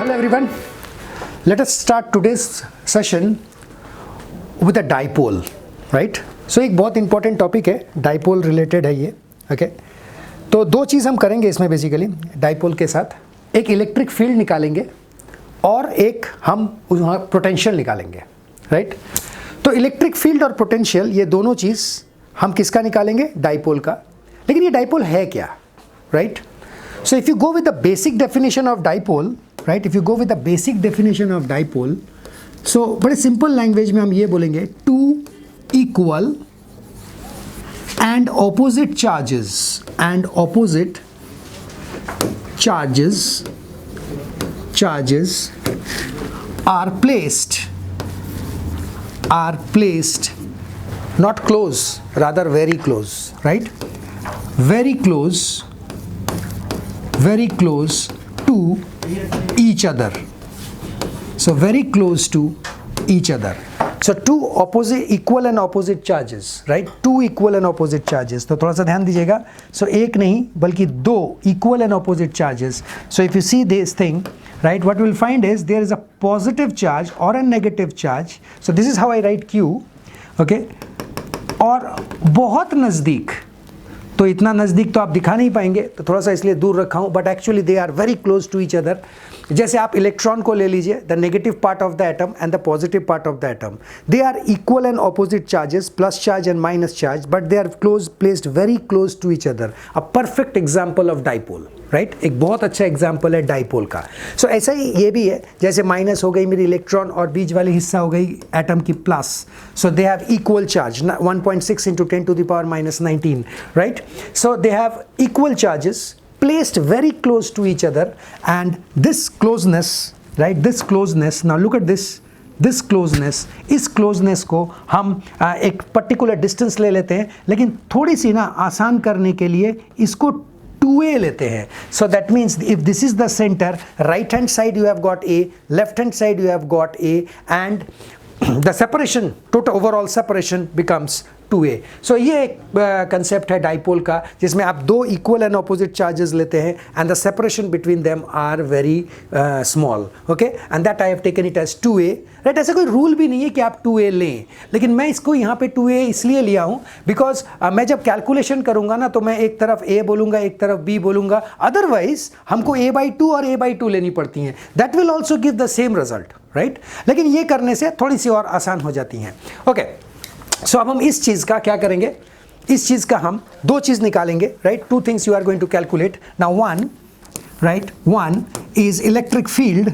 Hello everyone. Let us start today's session with a dipole, right? So एक बहुत important topic है, dipole related है ये, okay? तो दो चीज़ हम करेंगे इसमें बेसिकली डाइपोल के साथ, एक इलेक्ट्रिक फील्ड निकालेंगे और एक हम वहाँ पोटेंशियल निकालेंगे, राइट? तो इलेक्ट्रिक फील्ड और पोटेंशियल ये दोनों चीज़ हम किसका निकालेंगे? डाइपोल का। लेकिन ये डाइपोल है क्या, right? So if you go with the basic definition of dipole, right? If you go with the basic definition of dipole, so बड़े simple language में हम ये बोलेंगे two equal and opposite charges are placed not close, rather very close, right? Very close to each other. So very close to each other. So two equal and opposite charges, right? Two equal and opposite charges. तो थोड़ा सा ध्यान दीजिएगा. So एक नहीं बल्कि दो equal and opposite charges. So if you see this thing, right, what we will find is there is a positive charge or a negative charge. So this is how I write Q, okay? और बहुत नज़दीक, तो इतना नज़दीक तो आप दिखा नहीं पाएंगे, तो थोड़ा सा इसलिए दूर रखा हूँ, but actually they are very close to each other. जैसे आप इलेक्ट्रॉन को ले लीजिए, the negative part of the atom and the positive part of the atom, they are equal and opposite charges, plus charge and minus charge, but they are placed very close to each other. A perfect example of dipole, right? एक बहुत अच्छा example है dipole का. सो ऐसा ही ये भी है, जैसे माइनस हो गई मेरी इलेक्ट्रॉन और बीच वाली हिस्सा हो गई एटम की plus. So they have equal charge, 1.6 into 10 to the power minus 19, right? So they have equal charges placed very close to each other, and this closeness, right, this closeness, now look at this closeness, इस closeness को हम एक particular distance ले लेते हैं, लेकिन थोड़ी सी ना आसान करने के लिए इसको 2a लेते हैं. So that means if this is the center, right hand side you have got a, left hand side you have got a, and the separation, total overall separation becomes 2a. So ये एक concept है dipole का, जिसमें आप दो equal and opposite charges लेते हैं and the separation between them are very small, okay? And that I have taken it as 2a, right? ऐसा कोई रूल भी नहीं है कि आप 2a लें, लेकिन मैं इसको यहाँ पे 2a इसलिए लिया हूँ बिकॉज मैं जब कैलकुलेशन करूँगा ना, तो मैं एक तरफ a बोलूँगा, एक तरफ b बोलूँगा, अदरवाइज हमको a/2 और a/2 लेनी पड़ती हैं. That will also give the same result, right? लेकिन ये करने से थोड़ी सी और आसान हो जाती हैं, ओके? सो अब हम इस चीज़ का क्या करेंगे? इस चीज़ का हम दो चीज़ निकालेंगे, right? Two things you are going to calculate now. One is electric field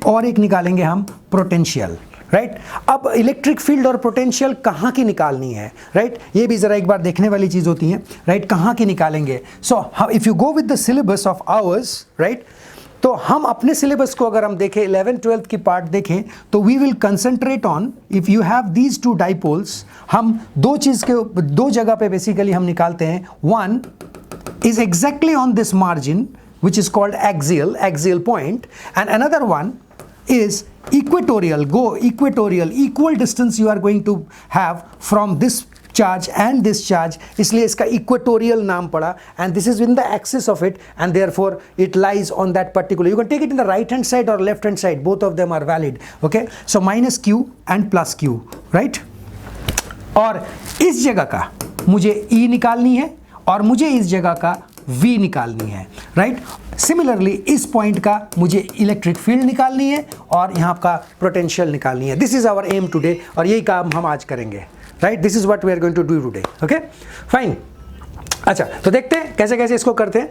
और एक निकालेंगे हम पोटेंशियल, राइट? अब इलेक्ट्रिक फील्ड और पोटेंशियल कहाँ की निकालनी है, राइट? ये भी ज़रा एक बार देखने वाली चीज़ होती है, राइट? कहाँ की निकालेंगे? So if you go with the syllabus of hours, right, तो हम अपने सिलेबस को अगर हम देखें, 11th-12th की पार्ट देखें, तो we will concentrate on, if you have these two dipoles, हम दो जगह पे बेसिकली हम निकालते हैं. One is exactly on this margin which is called axial point, and another one is equatorial, equal distance you are going to have from this charge and this charge, इसलिए इसका equatorial नाम पड़ा, and this is in the axis of it, and therefore it lies on that particular. You can take it in the right hand side or left hand side, both of them are valid, okay? So minus q and plus q, right? और इस जगह का मुझे E निकालनी है और मुझे इस जगह का V निकालनी है, राइट? सिमिलरली इस पॉइंट का मुझे इलेक्ट्रिक फील्ड निकालनी है और यहाँ का पोटेंशियल निकालनी है. This is our aim today, और यही काम हम आज करेंगे, right? This is what we are going to do today, okay? Fine. अच्छा, तो देखते हैं कैसे कैसे इसको करते हैं.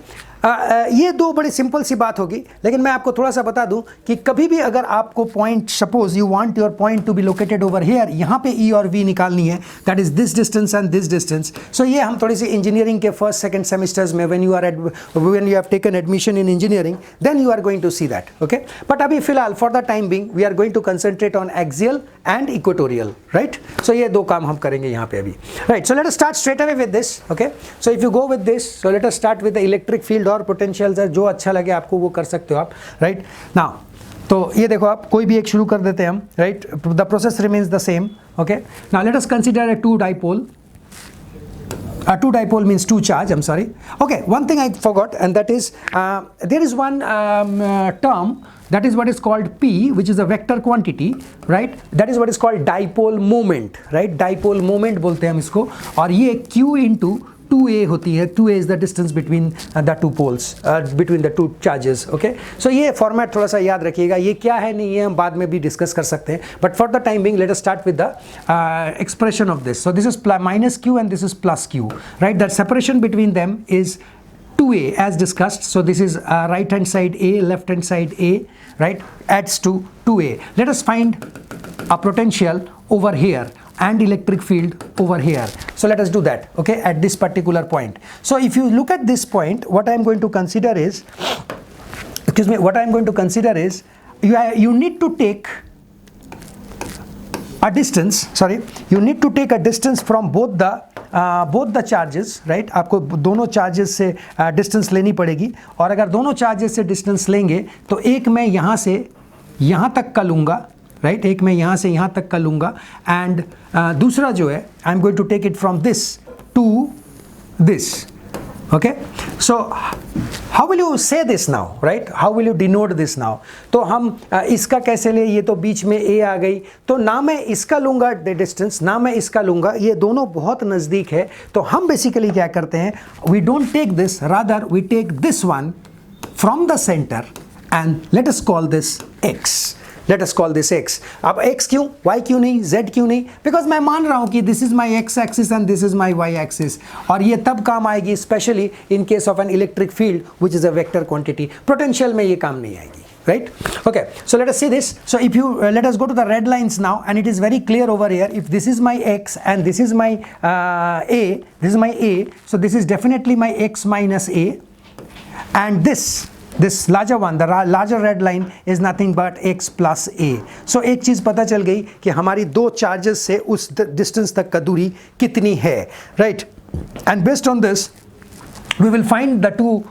ये दो बड़ी सिंपल सी बात होगी, लेकिन मैं आपको थोड़ा सा बता दूं कि कभी भी अगर आपको point, suppose you want your point to be located over here, यहाँ पे ई और वी निकालनी है, that is this distance and this distance. So ये हम थोड़ी सी इंजीनियरिंग के फर्स्ट सेकंड सेमेस्टर्स में when you have taken admission in engineering, then you are going to see that, okay? But अभी फिलहाल for the time being we are going to concentrate on axial and equatorial, right? So ये दो काम हम करेंगे यहाँ पे अभी, right? So let us start straight away with this, okay? So if you go with this, so let us start with the electric field और potential. जो अच्छा लगे आपको वो कर सकते हो आप, राइट? नाउ तो ये देखो, आप कोई भी एक शुरू कर देते हैं हम, right? The process remains the same, okay? Now let us consider a two dipole, Two dipole means two charge, I'm sorry. Okay, one thing I forgot, and that is there is one term, that is what is called P, which is a vector quantity, right? That is what is called dipole moment, right? Dipole moment बोलते हैं हम इसको, और ये Q into 2a होती है. 2a is the distance between the two poles, between the two charges. Okay, so ये format थोड़ा सा याद रखिएगा. ये क्या है नहीं है हम बाद में भी डिस्कस कर सकते हैं, but for the time Bing late us start with the expression of this. So this is minus q and this is plus q, right? That separation between them is 2a as discussed. So this is right hand side a, left hand side a, right, adds to 2a. Let us find a potential over here and electric field over here. So let us do that, okay, at this particular point. So if you look at this point, what I am going to consider is, excuse me, what I am going to consider is you need to take a distance, sorry, you need to take a distance from both the charges, right? आपको दोनों charges से distance लेनी पड़ेगी, और अगर दोनों charges से distance लेंगे तो एक मैं यहाँ से यहाँ तक का लूँगा, राइट, एक मैं यहाँ से यहाँ तक का लूँगा, एंड दूसरा जो है I am going to take it from this to this. Okay, so how will you say this now, right? How will you denote this now? तो हम इसका कैसे ले, ये तो बीच में ए आ गई, तो ना मैं इसका लूँगा डिस्टेंस, ना मैं इसका लूँगा, ये दोनों बहुत नज़दीक है. तो हम बेसिकली क्या करते हैं, we don't take this, rather we take this one from the centre and let us call this x. Let us call this x. अब x क्यों, y क्यों नहीं, z क्यों नहीं? Because मैं मान रहा हूँ कि this is my x axis and this is my y axis, और ये तब काम आएगी especially in case of an electric field which is a vector quantity. Potential में ये काम नहीं आएगी, right? Okay, so let us see this. So if you let us go to the red lines now, and it is very clear over here. If this is my x and this is my a, this is my a, so this is definitely my x minus a, and this larger one, the larger red line is nothing but x plus a. So एक चीज़ पता चल गई कि हमारी दो charges से उस distance तक का दूरी कितनी है, right? And based on this we will find the two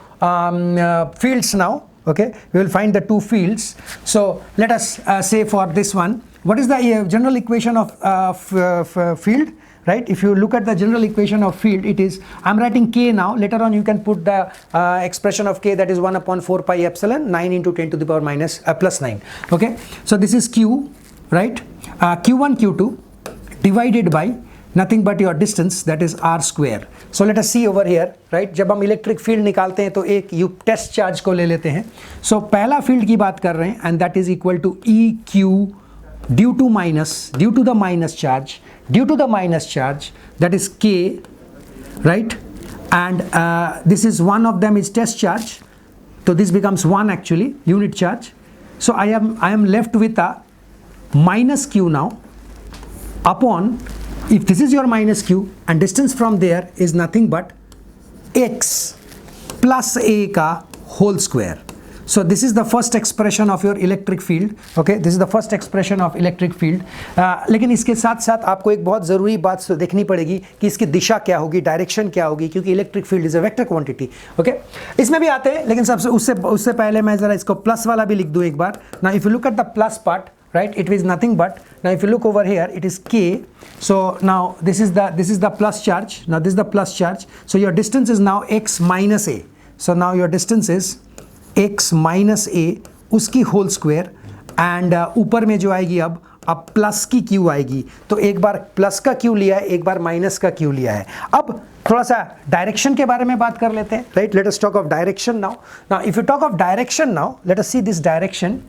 fields now. Okay, we will find the two fields. So let us say for this one, what is the general equation of field? Right, if you look at the general equation of field, it is, I'm writing k now, later on you can put the expression of k, that is 1 upon 4 pi epsilon 9 into 10 to the power minus plus 9. Okay, so this is q, right? Q1 q2 divided by nothing but your distance, that is r square. So let us see over here, right? जब हम electric field निकालते हैं तो एक you test charge को ले लेते हैं. सो पहला फील्ड की बात कर रहे हैं, and that is equal to E Q due to the minus charge, due to the minus charge, that is k, right? And this is one of them is test charge, so this becomes 1 actually, unit charge. So I am left with a minus q now upon, if this is your minus q and distance from there is nothing but x plus a ka whole square. So this is the first expression of your electric field. Okay, this is the first expression of electric field. लेकिन इसके साथ साथ आपको एक बहुत ज़रूरी बात तो देखनी पड़ेगी कि इसकी दिशा क्या होगी, डायरेक्शन क्या होगी, क्योंकि electric field is a vector quantity. Okay, इसमें भी आते हैं, लेकिन सबसे उससे पहले मैं ज़रा इसको प्लस वाला भी लिख दूँ एक बार. Now if you look at the plus part, right, it is nothing but, now if you look over here, it is k. So now this is the plus charge. Now this is the plus charge. So your distance is now x minus a. So now your distance is x minus a उसकी whole square, and ऊपर में जो आएगी अब plus की q आएगी. तो एक बार प्लस का q लिया है, एक बार माइनस का q लिया है. अब थोड़ा सा डायरेक्शन के बारे में बात कर लेते हैं, right? Let us talk of direction now. Now if you talk of direction now, let us see this direction.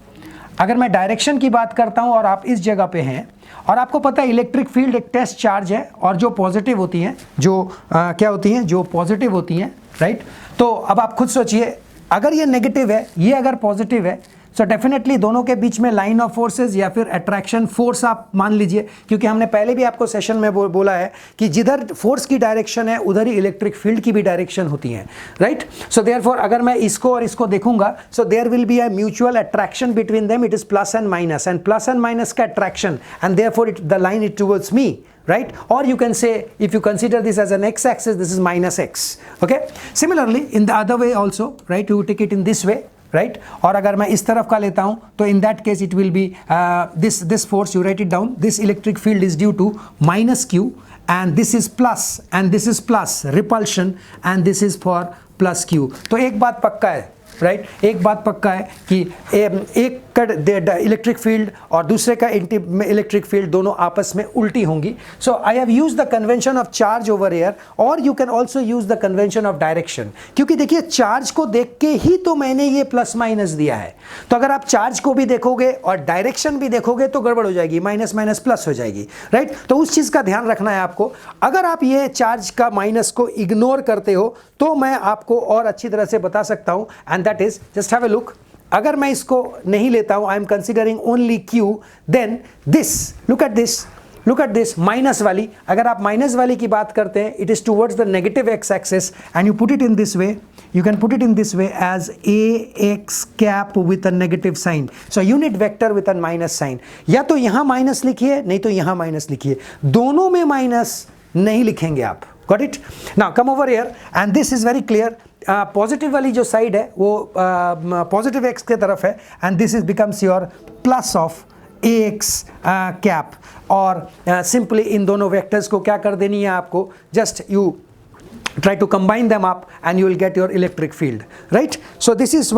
अगर मैं डायरेक्शन की बात करता हूं और आप इस जगह पे हैं, और आपको पता है इलेक्ट्रिक फील्ड एक टेस्ट चार्ज है, और जो पॉजिटिव होती हैं, जो क्या होती हैं, जो पॉजिटिव होती हैं, राइट? तो अब आप खुद सोचिए, अगर ये नेगेटिव है, ये अगर पॉजिटिव है, सो डेफिनेटली दोनों के बीच में लाइन ऑफ फोर्सेस या फिर अट्रैक्शन फोर्स आप मान लीजिए, क्योंकि हमने पहले भी आपको सेशन में बोला है कि जिधर फोर्स की डायरेक्शन है उधर ही इलेक्ट्रिक फील्ड की भी डायरेक्शन होती है, राइट? सो देयरफॉर अगर मैं इसको और इसको देखूंगा, so there will be a mutual attraction between them. It is plus and plus and minus का attraction, and therefore the line it towards me, right? Or you can say, if you consider this as an x-axis, this is minus x. Okay, similarly in the other way also, right, you take it in this way, right और अगर मैं इस तरफ का लेता हूं तो in that case it will be this force, you write it down, this electric field is due to minus Q and this is plus and this is plus repulsion and this is for plus q. तो एक बात पक्का है right एक बात पक्का है कि एक का इलेक्ट्रिक फील्ड और दूसरे का इलेक्ट्रिक फील्ड दोनों आपस में उल्टी होंगी. So I have use the convention of charge over air और you can also use the convention of direction, क्योंकि देखिए चार्ज को देख के ही तो मैंने ये प्लस माइनस दिया है. तो अगर आप चार्ज को भी देखोगे और डायरेक्शन भी देखोगे तो गड़बड़ हो जाएगी, माइनस माइनस प्लस हो जाएगी राइट. तो उस चीज़ का ध्यान रखना है आपको. अगर आप ये चार्ज का माइनस को इग्नोर करते हो तो मैं आपको और अच्छी तरह से बता सकता हूँ and that is just have a look. अगर मैं इसको नहीं लेता हूं, I am considering only Q, then this, look at this minus वाली. अगर आप माइनस वाली की बात करते हैं, it is towards the negative X axis and you put it in this way, you can put it in this way as ax cap with a negative sign. So unit vector with a minus sign. या तो यहां minus लिखिए नहीं तो यहां minus लिखिए, दोनों में माइनस नहीं लिखेंगे आप. Got it? Now come over here and this is very clear. Positive वाली जो साइड है वो पॉजिटिव एक्स के तरफ है and this is becomes your plus of A x cap. और सिंपली इन दोनों वेक्टर्स को क्या कर देनी है आपको, just you try to combine them up and you will get your electric field, right? So this is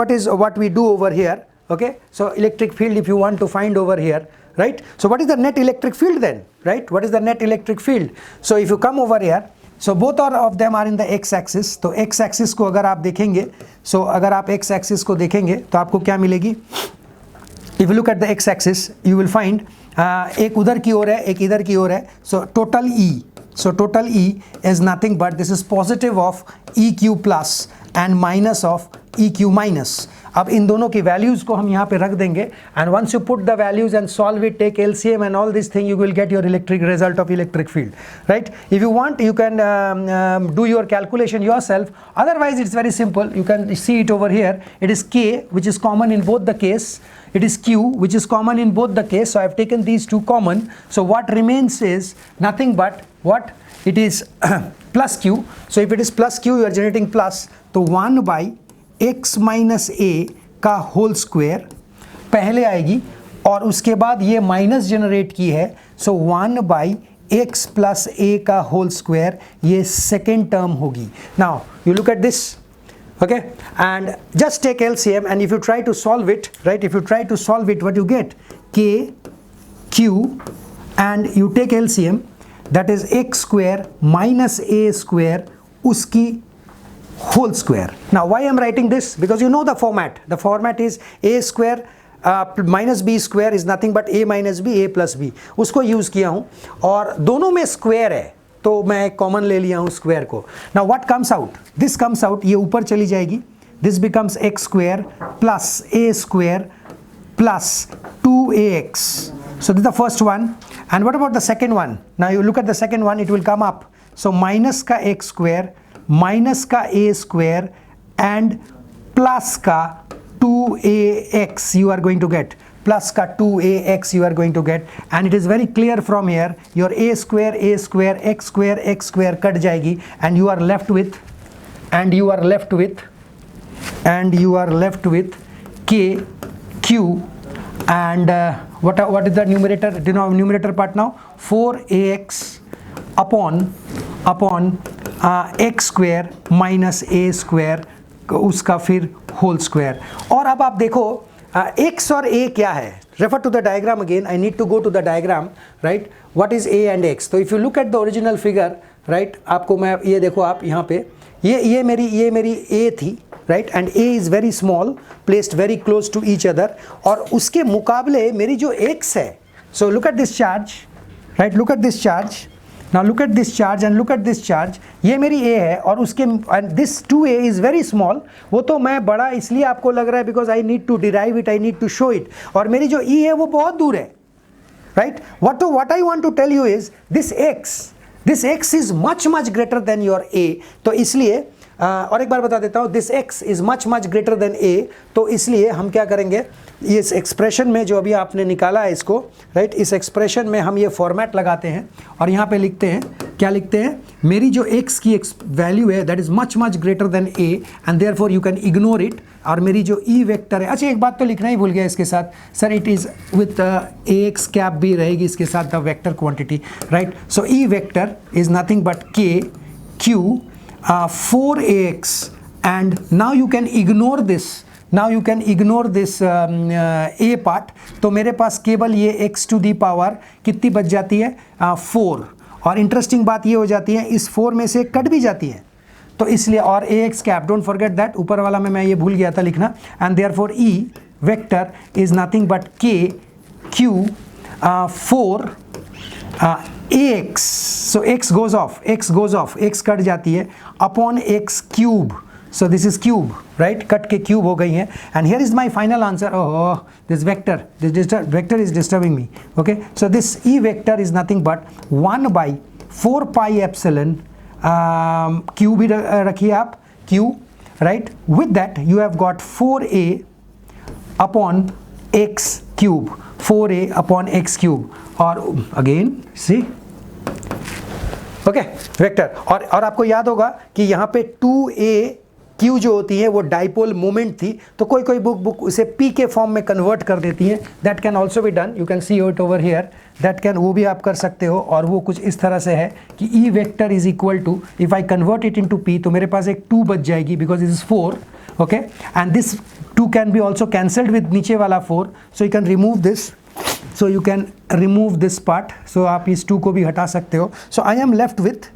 what we do over here, okay? So electric field if you want to find over here, right? So what is the net electric field then, right? What is the net electric field? So if you come over here, so both of them are in the x axis. तो x axis को अगर आप देखेंगे, so अगर आप x axis को देखेंगे तो आपको क्या मिलेगी? If you look at the x axis, you will find एक उधर की ओर है एक इधर की ओर है. So total E. So total E is nothing but this is positive of EQ plus and minus of EQ minus. अब इन दोनों की वैल्यूज को हम यहाँ पे रख देंगे and once you put the values and solve it, take LCM and all this thing, you will get your electric result of electric field, right. If you want you can do your calculation yourself, otherwise it's very simple. You can see it over here. It is K which is common in both the case. It is Q which is common in both the case. So I have taken these two common. So what remains is nothing but what? It is plus Q. So if it is plus Q, you are generating plus. तो 1 by x minus a का whole square पहले आएगी और उसके बाद ये minus generate की है. सो 1 by x plus a का होल स्क्वायर ये सेकेंड टर्म होगी. Now you look at this, okay, and just take LCM and if you try to solve it, right, if you try to solve it, what you get? K Q and you take LCM, that is x square minus a square उसकी whole square. Now why I am writing this? Because you know the format. The format is a square minus b square is nothing but a minus b, a plus b. उसको use किया हूँ और दोनों में square है तो मैं common ले लिया हूँ स्क्वायर को. Now what comes out? This comes out, ये ऊपर चली जाएगी. This becomes x square plus A square plus 2ax. So this is the first one. And what about the second one? Now you look at the second one, it will come up. So minus का x square, minus का a square and plus का 2ax you are going to get. Plus का 2ax you are going to get, and it is very clear from here your a square x square cut जाएगी and you are left with k q and what is the numerator part now? 4ax upon x square minus a square उसका फिर whole square. और अब आप देखो x और a क्या है? Refer to the diagram again. I need to go to the diagram, right? What is a and x? So if you look at the original figure, right? आपको मैं ये देखो आप यहाँ पे ये मेरी a थी, right? And a is very small, placed very close to each other. और उसके मुकाबले मेरी जो x है, so look at this charge, right? Look at this charge. Now look at this charge and look at this charge. ये मेरी A है और उसके and this 2a is very small. वो तो मैं बड़ा इसलिए आपको लग रहा है because I need to derive it, I need to show it. और मेरी जो E है वो बहुत दूर है, right? What I want to tell you is this x is much greater than your A. तो इसलिए और एक बार बता देता हूँ, this x is much greater than a. तो इसलिए हम क्या करेंगे, इस एक्सप्रेशन में जो अभी आपने निकाला है इसको, राइट, इस एक्सप्रेशन में हम ये फॉर्मेट लगाते हैं और यहाँ पे लिखते हैं, क्या लिखते हैं? मेरी जो x की वैल्यू है that is much much greater than a and therefore you can ignore it. और मेरी जो e वेक्टर है, अच्छा एक बात तो लिखना ही भूल गया इसके साथ sir, it is with ax cap भी रहेगी इसके साथ the vector quantity, right. So e vector is nothing but k q 4ax and now you can ignore this, now you can ignore this a part. तो मेरे पास केवल ये x to the power कितनी बच जाती है 4। और इंटरेस्टिंग बात ये हो जाती है इस 4 में से कट भी जाती है, तो इसलिए और ax cap, don't forget that, ऊपर वाला में मैं ये भूल गया था लिखना। And therefore e vector is nothing but k q 4 ax, so x goes off, x cut जाती है upon x cube. So this is cube, right? Cut के क्यूब हो गई है। And here is my final answer. Oh, this vector is disturbing me. Okay, so this e vector is nothing but 1 by 4 pi epsilon q भी रखिए आप q, right? With that you have got 4a upon x cube, 4a upon x cube, और again see, okay, vector. और आपको याद होगा कि यहाँ पे 2a Q जो होती है वो डाइपोल मोमेंट थी, तो कोई बुक उसे P के फॉर्म में कन्वर्ट कर देती है। That can also be done, you can see it over here, that can, वो भी आप कर सकते हो। और वो कुछ इस तरह से है कि E vector is equal to, if I convert it into P तो मेरे पास एक 2 बच जाएगी because it is 4, okay, and this 2 can be also cancelled with नीचे वाला 4, so you can remove this, so you can remove this part, so आप इस 2 को भी हटा सकते हो। So I am left with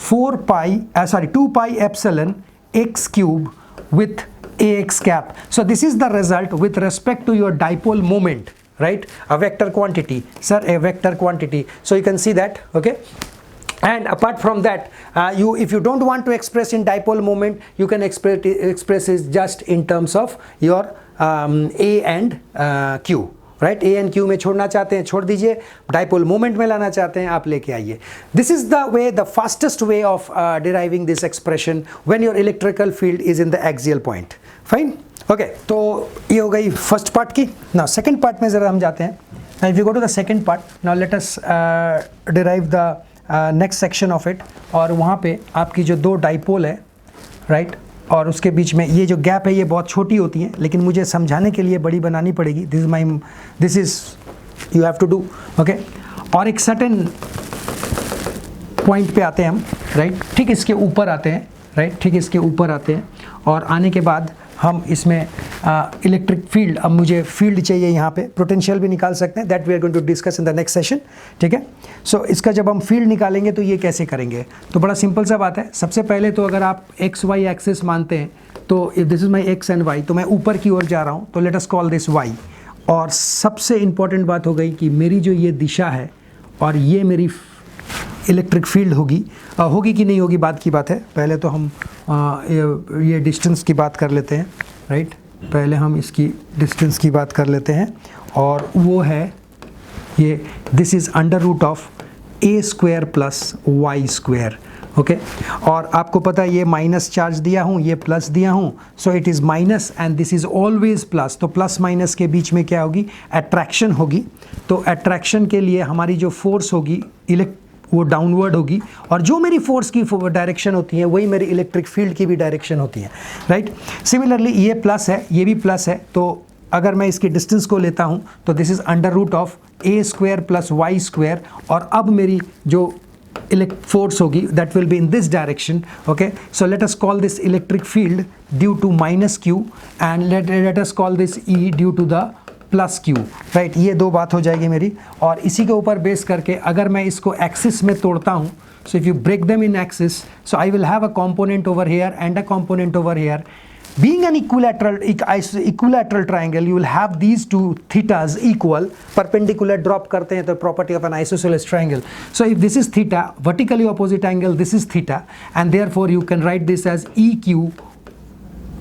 2 pi epsilon x cube with ax cap. So this is the result with respect to your dipole moment, right? A vector quantity, sir, a vector quantity. So you can see that, okay? And apart from that, if you don't want to express in dipole moment, you can express it just in terms of your a and q. Right, A and Q में छोड़ना चाहते हैं छोड़ दीजिए, dipole moment में लाना चाहते हैं आप लेके आइए। This is the way, the fastest way of deriving this expression when your electrical field is in the axial point. Fine, okay, तो ये हो गई फर्स्ट पार्ट की। नाउ सेकंड पार्ट में जरा हम जाते हैं। Now if you go to the second part, now let us derive the next section of it. और वहाँ पे आपकी जो 2 डाइपोल है, राइट, और उसके बीच में ये जो गैप है ये बहुत छोटी होती है, लेकिन मुझे समझाने के लिए बड़ी बनानी पड़ेगी। This is you have to do, okay. और एक सर्टेन पॉइंट पे आते हैं हम, राइट, ठीक इसके ऊपर आते हैं, राइट, ठीक इसके ऊपर आते हैं। और आने के बाद हम इसमें इलेक्ट्रिक फील्ड, अब मुझे फील्ड चाहिए यहाँ पे, पोटेंशियल भी निकाल सकते हैं, that we are going to discuss in the next session, ठीक है। सो इसका जब हम फील्ड निकालेंगे तो ये कैसे करेंगे, तो बड़ा सिंपल सा बात है। सबसे पहले तो अगर आप एक्स वाई एक्सिस मानते हैं तो if this is my X and Y, तो मैं ऊपर की ओर जा रहा हूँ, तो let us call this Y. और सबसे इंपॉर्टेंट बात हो गई कि मेरी जो ये दिशा है और ये मेरी इलेक्ट्रिक फील्ड होगी कि नहीं होगी बात की बात है। पहले तो हम ये डिस्टेंस की बात कर लेते हैं, राइट, पहले हम इसकी डिस्टेंस की बात कर लेते हैं, और वो है ये, this is under root of a square plus Y square, okay. और आपको पता है ये माइनस चार्ज दिया हूँ, ये प्लस दिया हूँ, so it is minus and this is always plus. तो प्लस माइनस के बीच में क्या होगी, अट्रैक्शन होगी। तो अट्रैक्शन के लिए हमारी जो फोर्स होगी वो डाउनवर्ड होगी, और जो मेरी फोर्स की डायरेक्शन होती है वही मेरी इलेक्ट्रिक फील्ड की भी डायरेक्शन होती है, राइट। सिमिलरली ये प्लस है, ये भी प्लस है, तो अगर मैं इसकी डिस्टेंस को लेता हूँ तो this is under root of a square plus Y square. और अब मेरी जो फोर्स होगी that will be in this direction, okay. So let us call this electric field due to minus Q and let us call this E due to the plus Q, right. ये 2 बात हो जाएगी मेरी। और इसी के ऊपर बेस करके अगर मैं इसको एक्सिस में तोड़ता हूँ, so if you break them in axis, so I will have a component over here and a component over here. Being an equilateral triangle, you will have these two thetas equal, perpendicular drop करते हैं तो property of an isosceles triangle. So if this is theta, vertically opposite angle, this is theta, and therefore you can write this as EQ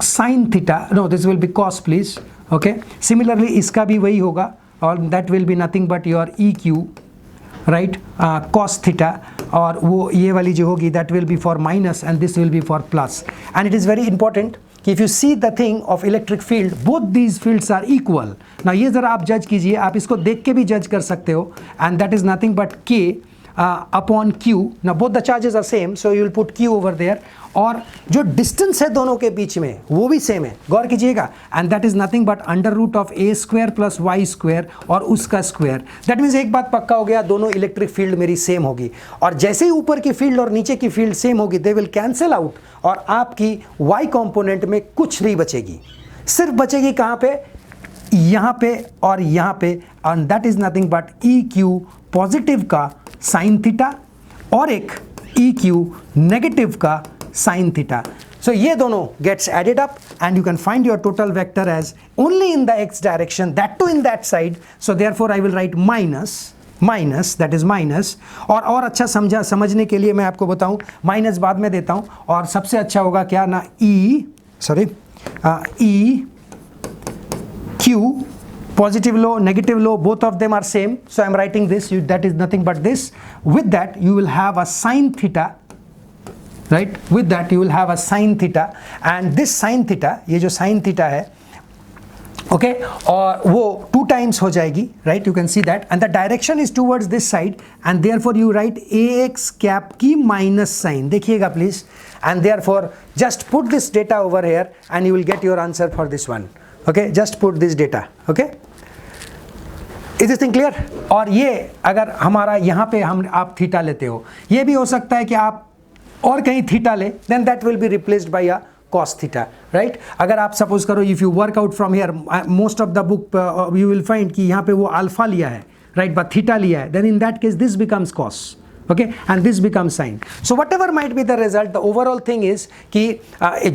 sin theta. No, this will be cos, please. Okay. Similarly, इसका भी वही होगा, और that will be nothing but your EQ, right, cos theta. और वो ये वाली जो होगी that will be for minus and this will be for plus. And it is very important कि if you see the thing of electric field, both these fields are equal. Now ये ज़रा आप जज कीजिए, आप इसको देख के भी जज कर सकते हो, and that is nothing but K upon Q. Now both the charges are same, so you will put Q over there. और जो डिस्टेंस है दोनों के बीच में वो भी सेम है, गौर कीजिएगा. And that is nothing but under root of a square plus Y square और उसका स्क्वायर. दैट मीन्स एक बात पक्का हो गया, दोनों इलेक्ट्रिक फील्ड मेरी सेम होगी. और जैसे ही ऊपर की फील्ड और नीचे की फील्ड सेम होगी, दे विल कैंसिल आउट और आपकी वाई कॉम्पोनेंट में कुछ नहीं बचेगी. सिर्फ बचेगी कहाँ पे, यहाँ पे और यहाँ पे. And that is nothing but E Q positive का साइन थीटा और एक ई क्यू नेगेटिव का sin theta. So ये दोनों gets added up and you can find your total vector as only in the x direction, that too in that side. So therefore I will write minus, that is minus. और अच्छा समझने के लिए मैं आपको बताऊं, माइनस बाद में देता हूं. और सबसे अच्छा होगा क्या ना, E Q positive low, negative low, both of them are same. So I am writing this, that is nothing but this. With that you will have a sin theta. Right, with that you will have a sin theta, and this sin theta, ये जो sin theta है, okay, और वो 2 times हो जाएगी, right, you can see that, and the direction is towards this side, and therefore you write ax cap की minus sign. देखिएगा please, and therefore just put this data over here and you will get your answer for this one. Okay, just put this data. Okay, is this thing clear? और ये अगर हमारा यहाँ पे आप theta लेते हो, ये भी हो सकता है कि आप और कहीं थीटा ले, then that will be replaced by a cos theta, right? अगर आप सपोज करो, if you work out from here, most of the book you will find कि यहाँ पे वो अल्फा लिया है, right, but theta लिया है, then in that case this becomes cos, okay, and this becomes sin. So whatever might be the result, the overall thing is कि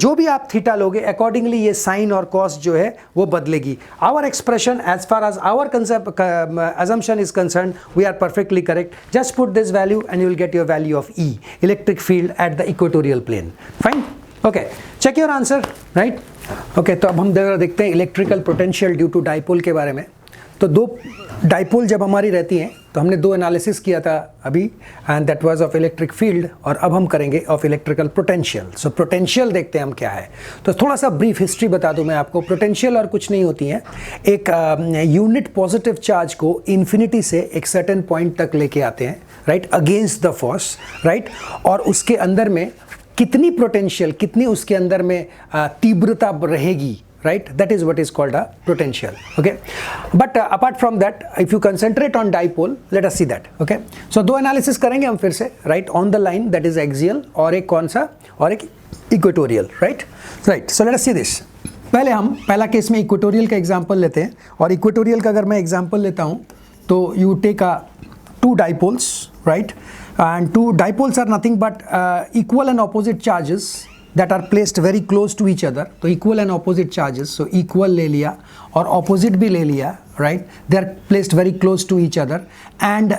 जो भी आप थीटा लोगे, accordingly ये sin और cos जो है वो बदलेगी. Our expression as far as our assumption is concerned, we are perfectly correct. Just put this value and you will get your value of E, electric field at the equatorial plane. Fine? Okay, check your answer, right? Okay, तो अब हम देखते हैं electrical potential due to dipole के बारे में. तो दो डाइपोल जब हमारी रहती हैं तो हमने 2 एनालिसिस किया था अभी, and that was of electric field, और अब हम करेंगे of electrical potential. So potential देखते हैं हम क्या है. तो थोड़ा सा ब्रीफ हिस्ट्री बता दूं मैं आपको. पोटेंशियल और कुछ नहीं होती है, एक यूनिट पॉजिटिव चार्ज को इन्फिनिटी से एक सर्टेन पॉइंट तक लेके आते हैं, right, against the force, right, और उसके अंदर में कितनी पोटेंशियल, कितनी उसके अंदर में तीव्रता रहेगी, right, that is what is called a potential. Okay, but apart from that, if you concentrate on dipole, let us see that. Okay, so 2 analysis करेंगे हम फिर से, right, on the line, that is axial, और एक कौन सा, और एक equatorial, right. So let us see this. पहले हम पहला केस में equatorial का एग्जाम्पल लेते हैं, और equatorial का अगर मैं एग्जाम्पल लेता हूँ तो you take 2 dipoles, right, and 2 dipoles are nothing but equal and opposite charges that are placed very close to each other. तो equal and opposite charges, so equal ले लिया और opposite भी ले लिया, right, they are placed very close to each other, and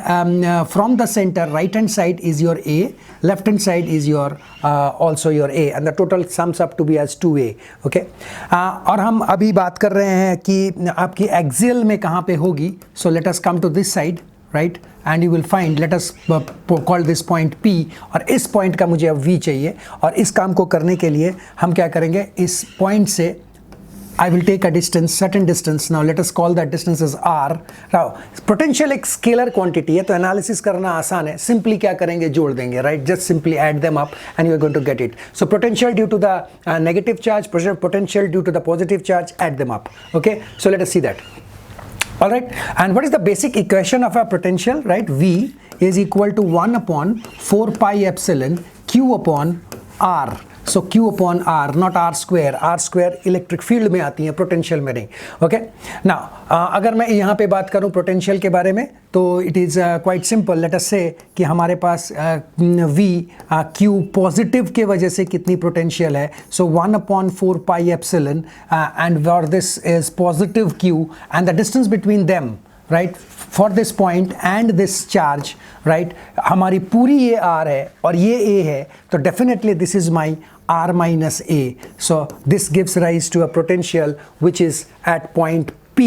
from the center right hand side is your A, left hand side is your also your A, and the total sums up to be as 2A. Okay, और हम अभी बात कर रहे हैं कि आपकी axial में कहाँ पे होगी. So let us come to this side, right, and you will find, let us call this point P, और इस point का मुझे अब V चाहिए, और इस काम को करने के लिए हम क्या करेंगे, इस point से I will take a distance, certain distance. Now let us call that distance as R. Now potential एक scalar quantity है, तो analysis करना आसान है. Simply क्या करेंगे, जोड़ देंगे, right? Just simply add them up and you are going to get it. So potential due to the negative charge, potential due to the positive charge, add them up. Okay, so let us see that. All right, and what is the basic equation of a potential, right? V is equal to 1 upon 4 pi epsilon Q upon R. So Q upon R, not R square. R square electric field में आती है, potential में नहीं. Okay, now अगर मैं यहाँ पे बात करूँ पोटेंशियल के बारे में, तो it is quite simple. Let us से कि हमारे पास V Q पॉजिटिव के वजह से कितनी पोटेंशियल है. सो 1 upon 4 pi epsilon and where this is positive Q and the distance between them, right, for this point and this charge, right, हमारी पूरी ये R है और ये A है, तो definitely this is my R minus A. So this gives rise to a potential which is at point P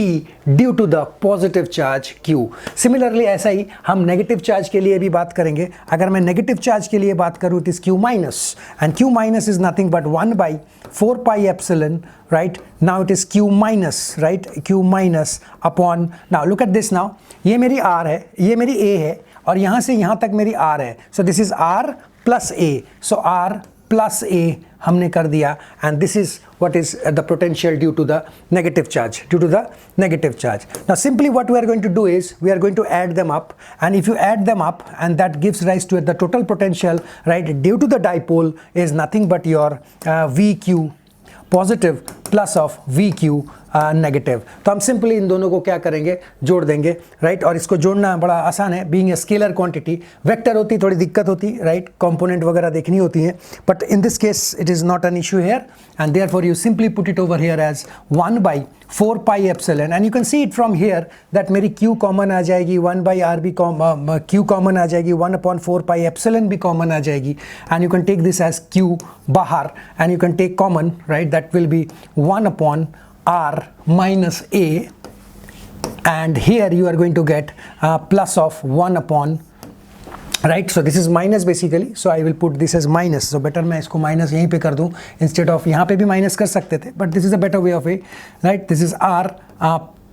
due to the positive charge Q. Similarly ऐसा ही हम नेगेटिव चार्ज के लिए भी बात करेंगे. अगर मैं नेगेटिव चार्ज के लिए बात करूँ, it is Q minus, and Q minus is nothing but 1 by 4 pi epsilon, right. Now it is Q minus, right, Q minus upon, now look at this. now ये मेरी R है, ये मेरी A है, और यहाँ से यहाँ तक मेरी r है, so this is r plus a, so r plus a हमने कर दिया, and this is what is the potential due to the negative charge, due to the negative charge. Now simply what we are going to do is we are going to add them up, and if you add them up, and that gives rise to the total potential, right, due to the dipole is nothing but your VQ positive plus of we Q negative. तो हम simply in दोनों को क्या करेंगे, जोड़ देंगे, right. और इसको जोड़ना बड़ा आसान है, being a scalar quantity. Vector होती थोड़ी दिक्कत होती, राइट, कंपोनेंट वगैरह देखनी होती है, but in this case it is not an issue here, and therefore you simply put it over here as 1/4 pi epsilon, and you can see it from here that मेरी Q common आ जाएगी, 1/r भी Q common आ जाएगी, 1/4 pi epsilon भी common आ जाएगी, and you can take this as q बाहर, and you can take common, right, that will be 1/r minus a, and here you are going to get plus of 1 upon, right, so this is minus basically, so I will put this as minus, so better मैं इसको minus यहीं पे कर दूँ instead of यहाँ पे भी minus कर सकते थे, but this is a better way of it, right. This is r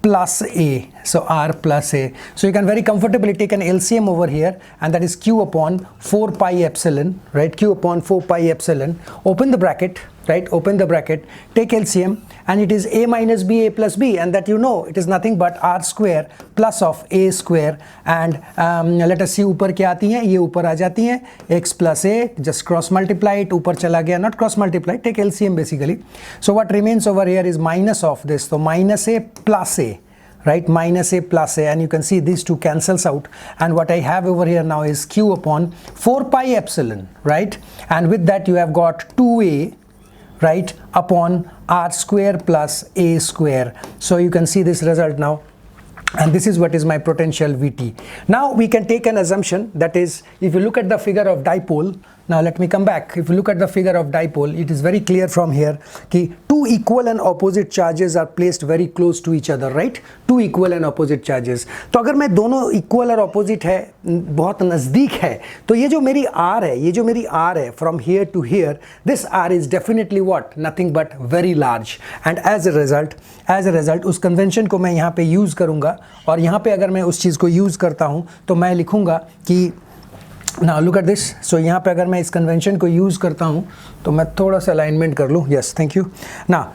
plus a, so r plus a, so you can very comfortably take an LCM over here, and that is q upon 4 pi epsilon, right, q upon 4 pi epsilon, open the bracket, right, open the bracket, take LCM, and it is a minus b, a plus b, and that you know it is nothing but r square plus of a square, and let us see ऊपर क्या आती हैं, ये ऊपर आ जाती हैं x plus a, just cross multiply it, ऊपर चला गया, not cross multiply, take LCM basically, so what remains over here is minus of this, so minus a plus a, right, minus a plus a, and you can see these two cancels out, and what I have over here now is q upon 4 pi epsilon, right, and with that you have got 2a, right, upon r square plus a square. So you can see this result now, and this is what is my potential Vt. Now we can take an assumption, that is, if you look at the figure of dipole, now let me come back, if you look at the figure of dipole, it is very clear from here कि two equal and opposite charges are placed very close to each other, right, two equal and opposite charges. तो अगर मैं दोनों equal और opposite है, बहुत नज़दीक है, तो ये जो मेरी r है, ये जो मेरी r है from here to here, this r is definitely what, nothing but very large, and as a result उस convention को मैं यहाँ पे use करूँगा, और यहाँ पे अगर मैं उस चीज़ को use करता हूँ तो मैं लिखूँगा कि now look at this, so यहाँ पे अगर मैं इस कन्वेंशन को यूज़ करता हूँ तो मैं थोड़ा सा अलाइनमेंट कर लूँ, yes, thank you. Now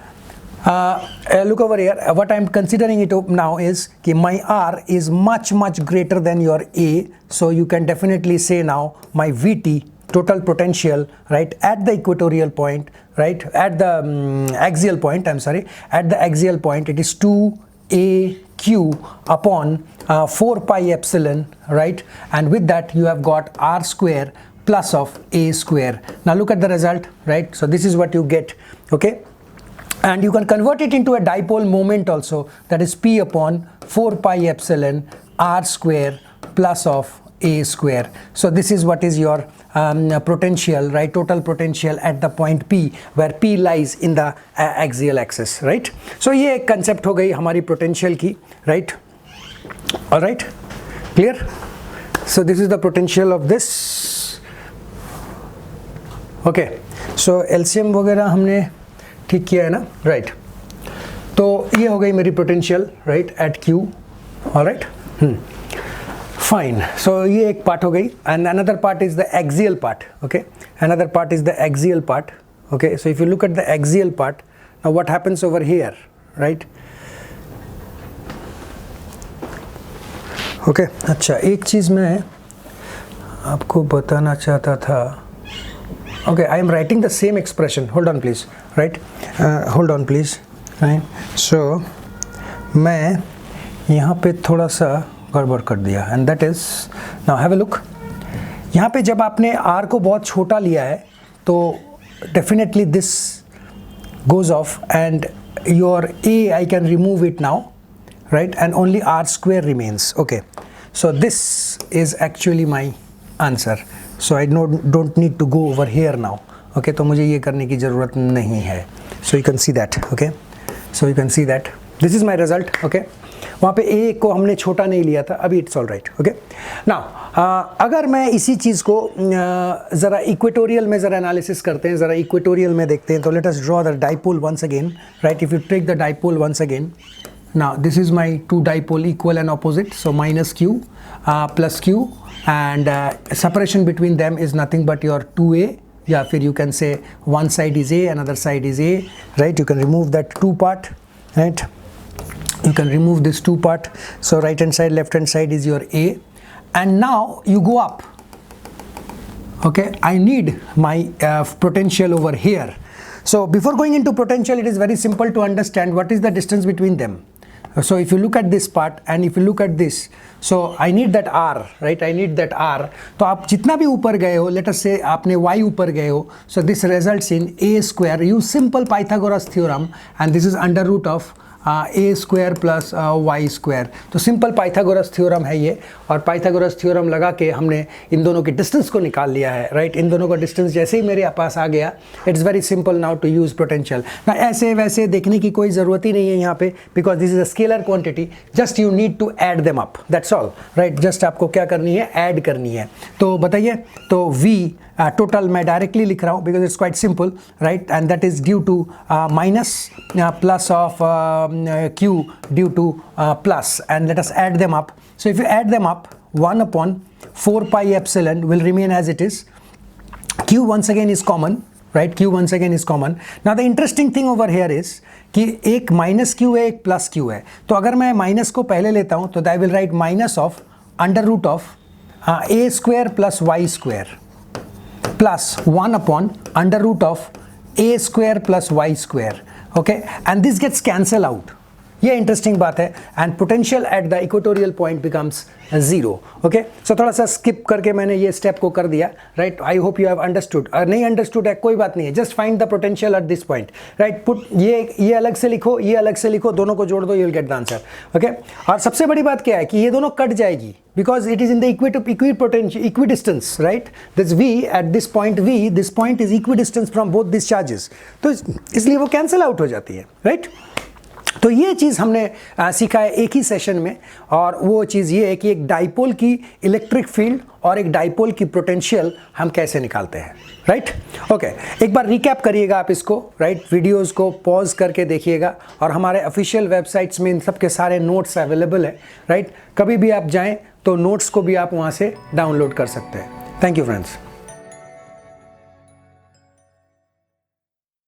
look over here, what I'm considering it now is कि my r is much greater than your a, so you can definitely say now my Vt, total potential, right, at the equatorial point, right, at the axial point, I'm sorry, at the axial point it is 2aq upon 4 pi epsilon, right, and with that you have got r square plus of a square. Now look at the result, right, so this is what you get, okay, and you can convert it into a dipole moment also, that is p upon 4 pi epsilon r square plus of a square. So this is what is your potential, right, total potential at the point P, where P lies in the axial axis, right. So ये एक concept हो गई हमारी potential की, right, all right, clear. So this is the potential of this, okay. So LCM वगैरह हमने ठीक किया है ना, right. तो ये हो गई मेरी potential, right, at Q, all right. Fine, so ये एक part हो गई, and another part is the axial part, okay, another part is the axial part, okay. So if you look at the axial part, now what happens over here, right, okay. अच्छा, एक चीज़ मैं आपको बताना चाहता था, okay, I am writing the same expression, hold on please, right, hold on please, right. So मैं यहाँ पे थोड़ा सा गड़बड़ कर दिया, and that is, now have a look, यहाँ पे जब आपने r को बहुत छोटा लिया है तो definitely this goes off, and your a I can remove it now, right, and only r square remains, okay. So this is actually my answer, so I don't need to go over here now, okay. तो मुझे ये करने की ज़रूरत नहीं है, so you can see that, okay, so you can see that this is my result, okay. वहाँ पे a को हमने छोटा नहीं लिया था, अभी it's all right, okay. Now अगर मैं इसी चीज़ को ज़रा इक्वेटोरियल में ज़रा एनालिसिस करते हैं, ज़रा इक्वेटोरियल में देखते हैं, तो let us draw the dipole once again, right. If you take the dipole once again, now this is my two dipole equal and opposite, so minus q plus q, and separation between them is nothing but your 2a, या फिर you can say one side is a, another side is a, right? You can remove that 2 part, right? You can remove this 2 part, so right hand side, left hand side is your a, and now you go up. Okay, I need my potential over here. So before going into potential, it is very simple to understand what is the distance between them. So if you look at this part and if you look at this, so I need that r, right? I need that r. तो आप जितना भी ऊपर गए हो, let us say आपने y ऊपर गए हो, so this results in a square. Use simple Pythagoras theorem, and this is under root of a square plus Y square. तो सिंपल पाइथागोरस थ्योरम है ये, और पाइथागोरस थ्योरम लगा के हमने इन दोनों के डिस्टेंस को निकाल लिया है, राइट? इन दोनों का डिस्टेंस जैसे ही मेरे पास आ गया, it's very simple now to use potential. ना ऐसे वैसे देखने की कोई ज़रूरत ही नहीं है यहाँ पे, because this is a scalar quantity. Just you need to add them up, that's all, right? Just आपको क्या करनी है, ऐड करनी है. तो बताइए, तो v टोटल मैं डायरेक्टली लिख रहा हूँ because it's quite simple, right? And that is due to minus plus of q due to plus, and let us add them up. So if you add them up, 1 upon 4 pi epsilon will remain as it is. Q once again is common, right? Q once again is common. Now the interesting thing over here is कि एक minus q है, एक plus q है. तो अगर मैं minus को पहले लेता हूँ तो I will write minus of under root of a square plus y square plus 1 upon under root of a square plus y square. Okay, and this gets cancel out. ये इंटरेस्टिंग बात है. And potential at the equatorial point becomes 0. Okay, so थोड़ा सा skip करके मैंने ये step को कर दिया, right? I hope you have understood. और नहीं अंडरस्टूड है कोई बात नहीं है, just find the potential at this point, right? Put ये अलग से लिखो, ये अलग से लिखो, दोनों को जोड़ दो, you will get the answer. Okay, और सबसे बड़ी बात क्या है कि ये दोनों कट जाएगी because it is in the equidistance, right? This v at this point v, this point is equidistance from both these charges, तो इसलिए वो कैंसिल आउट हो जाती है, राइट? तो ये चीज़ हमने सीखा है एक ही सेशन में, और वो चीज़ ये है कि एक डाइपोल की इलेक्ट्रिक फील्ड और एक डाइपोल की पोटेंशियल हम कैसे निकालते हैं, राइट? ओके, एक बार रिकैप करिएगा आप इसको, राइट? वीडियोस को पॉज करके देखिएगा, और हमारे ऑफिशियल वेबसाइट्स में इन सब के सारे नोट्स अवेलेबल है, राइट? कभी भी आप जाएं तो नोट्स को भी आप वहाँ से डाउनलोड कर सकते हैं. Thank you friends.